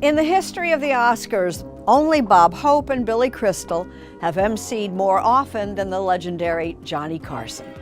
In the history of the Oscars, only Bob Hope and Billy Crystal have emceed more often than the legendary Johnny Carson.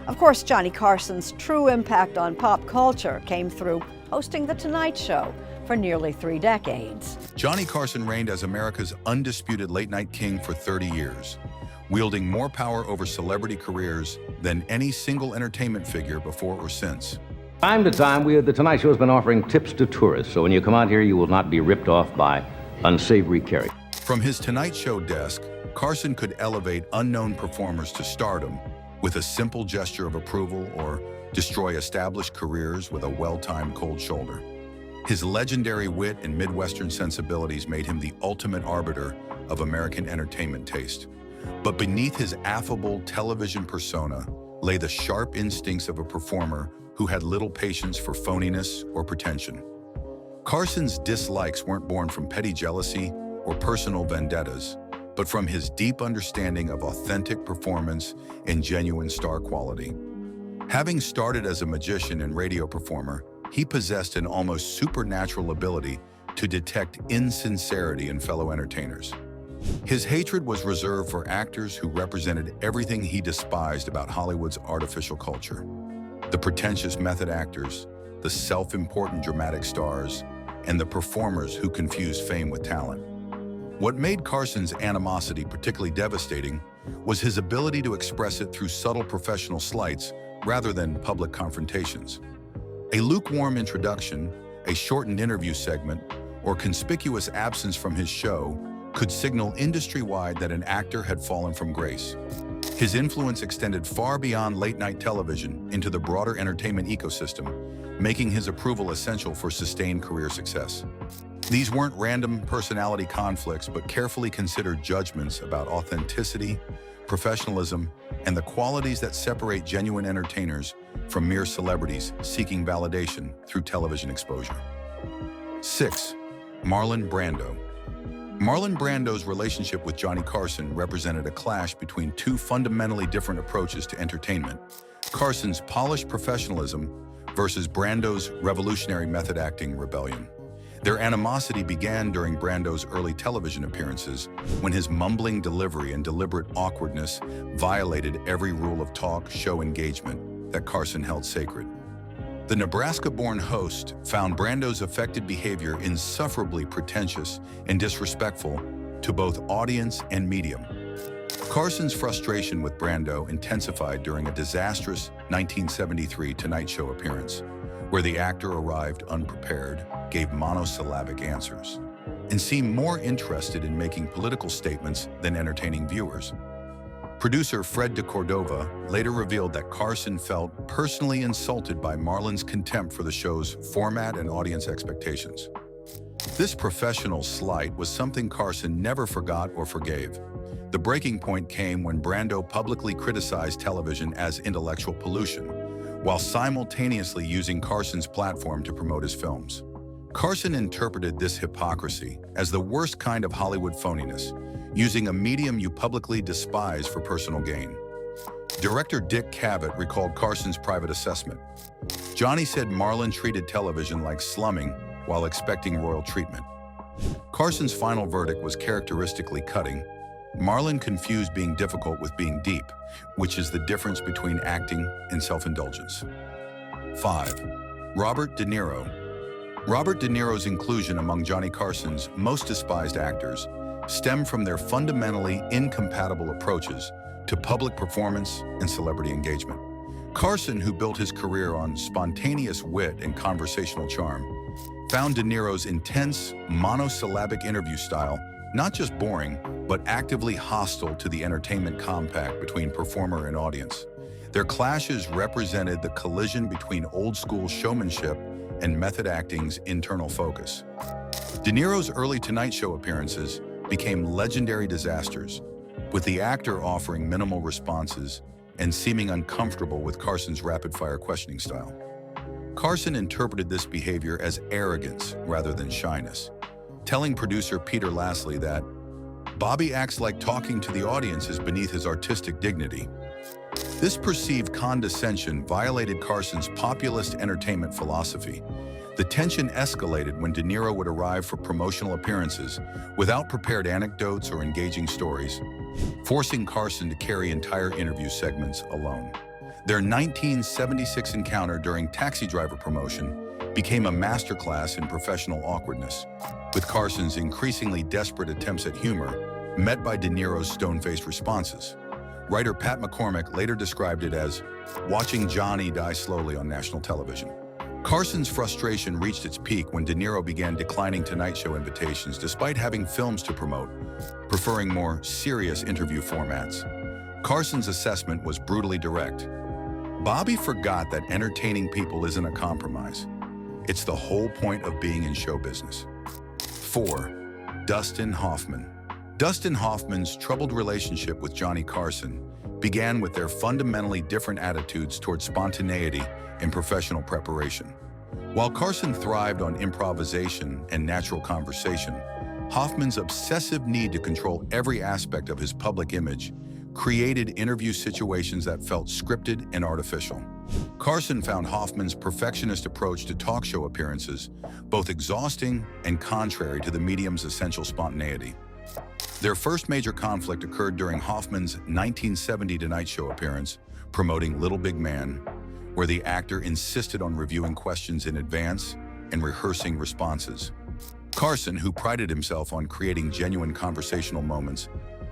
Of course, Johnny Carson's true impact on pop culture came through hosting The Tonight Show for nearly 3 decades. Johnny Carson reigned as America's undisputed late-night king for 30 years, wielding more power over celebrity careers than any single entertainment figure before or since. Time to time, The Tonight Show has been offering tips to tourists, so when you come out here, you will not be ripped off by unsavory characters. From his Tonight Show desk, Carson could elevate unknown performers to stardom with a simple gesture of approval or destroy established careers with a well-timed cold shoulder. His legendary wit and Midwestern sensibilities made him the ultimate arbiter of American entertainment taste. But beneath his affable television persona lay the sharp instincts of a performer who had little patience for phoniness or pretension. Carson's dislikes weren't born from petty jealousy or personal vendettas, but from his deep understanding of authentic performance and genuine star quality. Having started as a magician and radio performer, he possessed an almost supernatural ability to detect insincerity in fellow entertainers. His hatred was reserved for actors who represented everything he despised about Hollywood's artificial culture. The pretentious method actors, the self-important dramatic stars, and the performers who confuse fame with talent. What made Carson's animosity particularly devastating was his ability to express it through subtle professional slights rather than public confrontations. A lukewarm introduction, a shortened interview segment, or conspicuous absence from his show could signal industry-wide that an actor had fallen from grace. His influence extended far beyond late-night television into the broader entertainment ecosystem, making his approval essential for sustained career success. These weren't random personality conflicts, but carefully considered judgments about authenticity, professionalism, and the qualities that separate genuine entertainers from mere celebrities seeking validation through television exposure. 6. Marlon Brando. Marlon Brando's relationship with Johnny Carson represented a clash between 2 fundamentally different approaches to entertainment: Carson's polished professionalism versus Brando's revolutionary method acting rebellion. Their animosity began during Brando's early television appearances, when his mumbling delivery and deliberate awkwardness violated every rule of talk show engagement that Carson held sacred. The Nebraska-born host found Brando's affected behavior insufferably pretentious and disrespectful to both audience and medium. Carson's frustration with Brando intensified during a disastrous 1973 Tonight Show appearance, where the actor arrived unprepared, gave monosyllabic answers, and seemed more interested in making political statements than entertaining viewers. Producer Fred de Cordova later revealed that Carson felt personally insulted by Marlon's contempt for the show's format and audience expectations. This professional slight was something Carson never forgot or forgave. The breaking point came when Brando publicly criticized television as intellectual pollution, while simultaneously using Carson's platform to promote his films. Carson interpreted this hypocrisy as the worst kind of Hollywood phoniness, using a medium you publicly despise for personal gain. Director Dick Cavett recalled Carson's private assessment. Johnny said Marlon treated television like slumming while expecting royal treatment. Carson's final verdict was characteristically cutting. Marlon confused being difficult with being deep, which is the difference between acting and self-indulgence. 5. Robert De Niro. Robert De Niro's inclusion among Johnny Carson's most despised actors stem from their fundamentally incompatible approaches to public performance and celebrity engagement. Carson, who built his career on spontaneous wit and conversational charm, found De Niro's intense, monosyllabic interview style not just boring, but actively hostile to the entertainment compact between performer and audience. Their clashes represented the collision between old-school showmanship and method acting's internal focus. De Niro's early Tonight Show appearances became legendary disasters, with the actor offering minimal responses and seeming uncomfortable with Carson's rapid-fire questioning style. Carson interpreted this behavior as arrogance rather than shyness, telling producer Peter Lasley that Bobby acts like talking to the audience is beneath his artistic dignity. This perceived condescension violated Carson's populist entertainment philosophy The tension escalated when De Niro would arrive for promotional appearances without prepared anecdotes or engaging stories, forcing Carson to carry entire interview segments alone. Their 1976 encounter during Taxi Driver promotion became a masterclass in professional awkwardness, with Carson's increasingly desperate attempts at humor met by De Niro's stone-faced responses. Writer Pat McCormick later described it as watching Johnny die slowly on national television. Carson's frustration reached its peak when De Niro began declining Tonight Show invitations despite having films to promote, preferring more serious interview formats. Carson's assessment was brutally direct. Bobby forgot that entertaining people isn't a compromise. It's the whole point of being in show business. 4. Dustin Hoffman. Dustin Hoffman's troubled relationship with Johnny Carson began with their fundamentally different attitudes toward spontaneity and professional preparation. While Carson thrived on improvisation and natural conversation, Hoffman's obsessive need to control every aspect of his public image created interview situations that felt scripted and artificial. Carson found Hoffman's perfectionist approach to talk show appearances both exhausting and contrary to the medium's essential spontaneity. Their first major conflict occurred during Hoffman's 1970 Tonight Show appearance promoting Little Big Man, where the actor insisted on reviewing questions in advance and rehearsing responses. Carson, who prided himself on creating genuine conversational moments,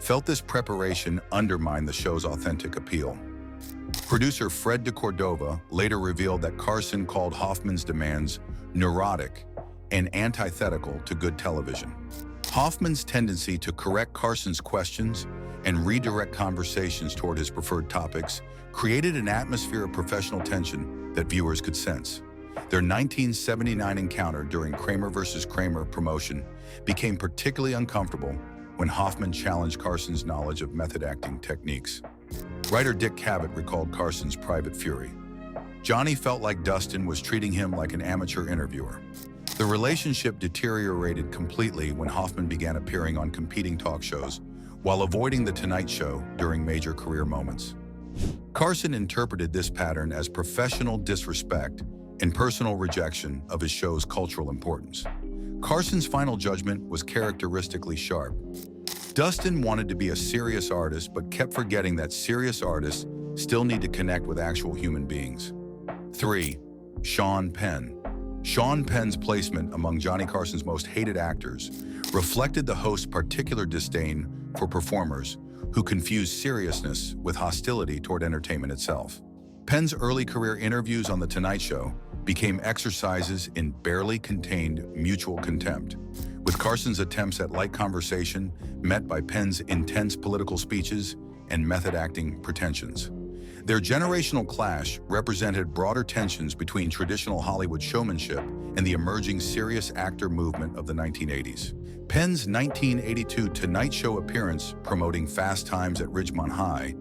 felt this preparation undermined the show's authentic appeal. Producer Fred de Cordova later revealed that Carson called Hoffman's demands neurotic and antithetical to good television. Hoffman's tendency to correct Carson's questions and redirect conversations toward his preferred topics created an atmosphere of professional tension that viewers could sense. Their 1979 encounter during Kramer vs. Kramer promotion became particularly uncomfortable when Hoffman challenged Carson's knowledge of method acting techniques. Writer Dick Cavett recalled Carson's private fury. Johnny felt like Dustin was treating him like an amateur interviewer. The relationship deteriorated completely when Hoffman began appearing on competing talk shows while avoiding The Tonight Show during major career moments. Carson interpreted this pattern as professional disrespect and personal rejection of his show's cultural importance. Carson's final judgment was characteristically sharp. Dustin wanted to be a serious artist, but kept forgetting that serious artists still need to connect with actual human beings. 3. Shaun Penn. Shaun Penn's placement among Johnny Carson's most hated actors reflected the host's particular disdain for performers who confused seriousness with hostility toward entertainment itself. Penn's early career interviews on The Tonight Show became exercises in barely contained mutual contempt, with Carson's attempts at light conversation met by Penn's intense political speeches and method acting pretensions. Their generational clash represented broader tensions between traditional Hollywood showmanship and the emerging serious actor movement of the 1980s. Penn's 1982 Tonight Show appearance promoting Fast Times at Ridgemont High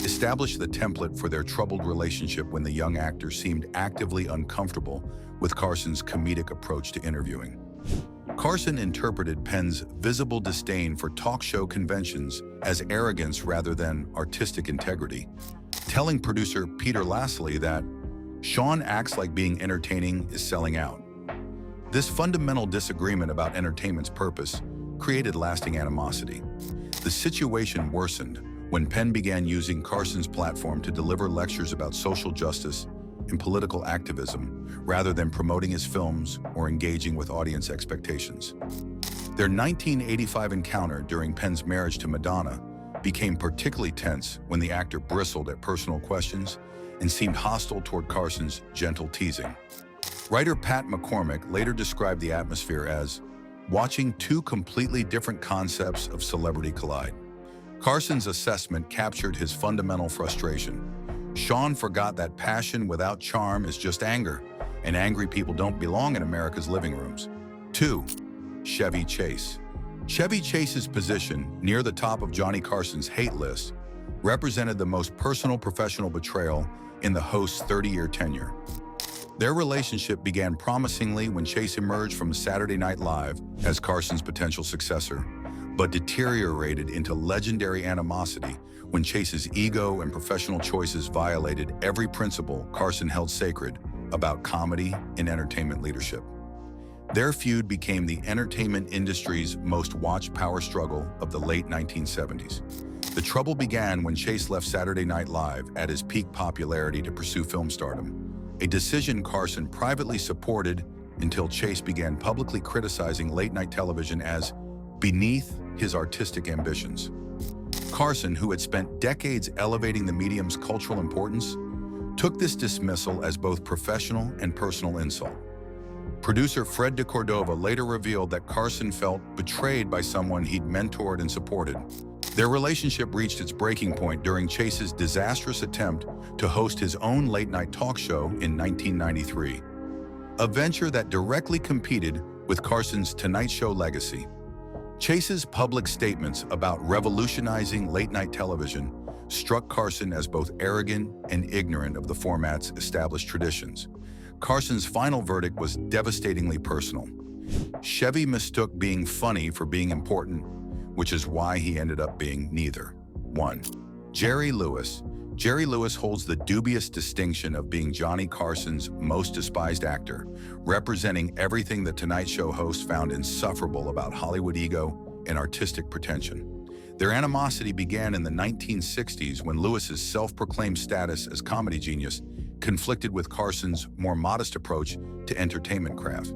established the template for their troubled relationship when the young actor seemed actively uncomfortable with Carson's comedic approach to interviewing. Carson interpreted Penn's visible disdain for talk show conventions as arrogance rather than artistic integrity, telling producer Peter Lasley that Shaun acts like being entertaining is selling out. This fundamental disagreement about entertainment's purpose created lasting animosity. The situation worsened when Penn began using Carson's platform to deliver lectures about social justice and political activism rather than promoting his films or engaging with audience expectations. Their 1985 encounter during Penn's marriage to Madonna became particularly tense when the actor bristled at personal questions and seemed hostile toward Carson's gentle teasing. Writer Pat McCormick later described the atmosphere as watching two completely different concepts of celebrity collide. Carson's assessment captured his fundamental frustration. Shaun forgot that passion without charm is just anger, and angry people don't belong in America's living rooms. 2. Chevy Chase. Chevy Chase's position near the top of Johnny Carson's hate list represented the most personal professional betrayal in the host's 30-year tenure. Their relationship began promisingly when Chase emerged from Saturday Night Live as Carson's potential successor, but deteriorated into legendary animosity when Chase's ego and professional choices violated every principle Carson held sacred, about comedy and entertainment leadership. Their feud became the entertainment industry's most watched power struggle of the late 1970s. The trouble began when Chase left Saturday Night Live at his peak popularity to pursue film stardom, a decision Carson privately supported until Chase began publicly criticizing late-night television as beneath his artistic ambitions. Carson, who had spent decades elevating the medium's cultural importance, took this dismissal as both professional and personal insult. Producer Fred de Cordova later revealed that Carson felt betrayed by someone he'd mentored and supported. Their relationship reached its breaking point during Chase's disastrous attempt to host his own late-night talk show in 1993, a venture that directly competed with Carson's Tonight Show legacy. Chase's public statements about revolutionizing late-night television struck Carson as both arrogant and ignorant of the format's established traditions. Carson's final verdict was devastatingly personal. Chevy mistook being funny for being important, which is why he ended up being neither. 1. Jerry Lewis. Jerry Lewis holds the dubious distinction of being Johnny Carson's most despised actor, representing everything the Tonight Show host found insufferable about Hollywood ego and artistic pretension. Their animosity began in the 1960s when Lewis's self-proclaimed status as comedy genius conflicted with Carson's more modest approach to entertainment craft.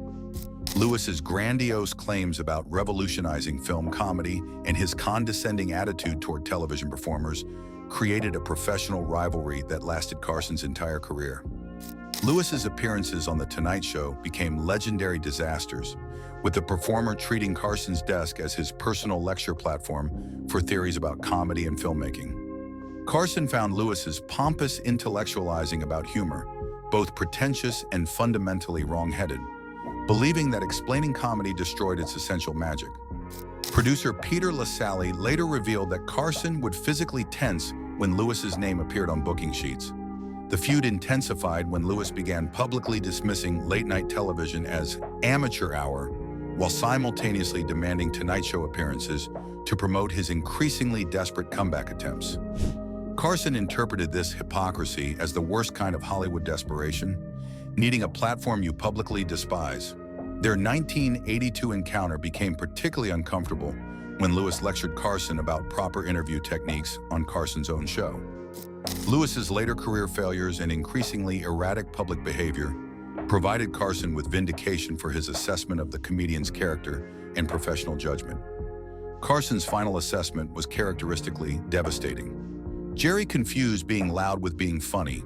Lewis's grandiose claims about revolutionizing film comedy and his condescending attitude toward television performers created a professional rivalry that lasted Carson's entire career. Lewis's appearances on The Tonight Show became legendary disasters, with the performer treating Carson's desk as his personal lecture platform for theories about comedy and filmmaking. Carson found Lewis's pompous intellectualizing about humor both pretentious and fundamentally wrong-headed, believing that explaining comedy destroyed its essential magic. Producer Peter LaSalle later revealed that Carson would physically tense when Lewis's name appeared on booking sheets. The feud intensified when Lewis began publicly dismissing late-night television as amateur hour, while simultaneously demanding Tonight Show appearances to promote his increasingly desperate comeback attempts. Carson interpreted this hypocrisy as the worst kind of Hollywood desperation, needing a platform you publicly despise. Their 1982 encounter became particularly uncomfortable when Lewis lectured Carson about proper interview techniques on Carson's own show. Lewis's later career failures and increasingly erratic public behavior provided Carson with vindication for his assessment of the comedian's character and professional judgment. Carson's final assessment was characteristically devastating. Jerry confused being loud with being funny,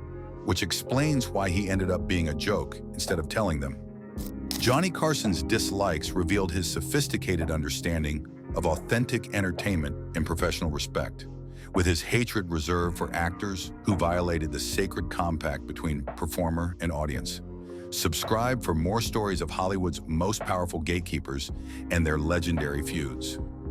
which explains why he ended up being a joke instead of telling them. Johnny Carson's dislikes revealed his sophisticated understanding of authentic entertainment and professional respect, with his hatred reserved for actors who violated the sacred compact between performer and audience. Subscribe for more stories of Hollywood's most powerful gatekeepers and their legendary feuds.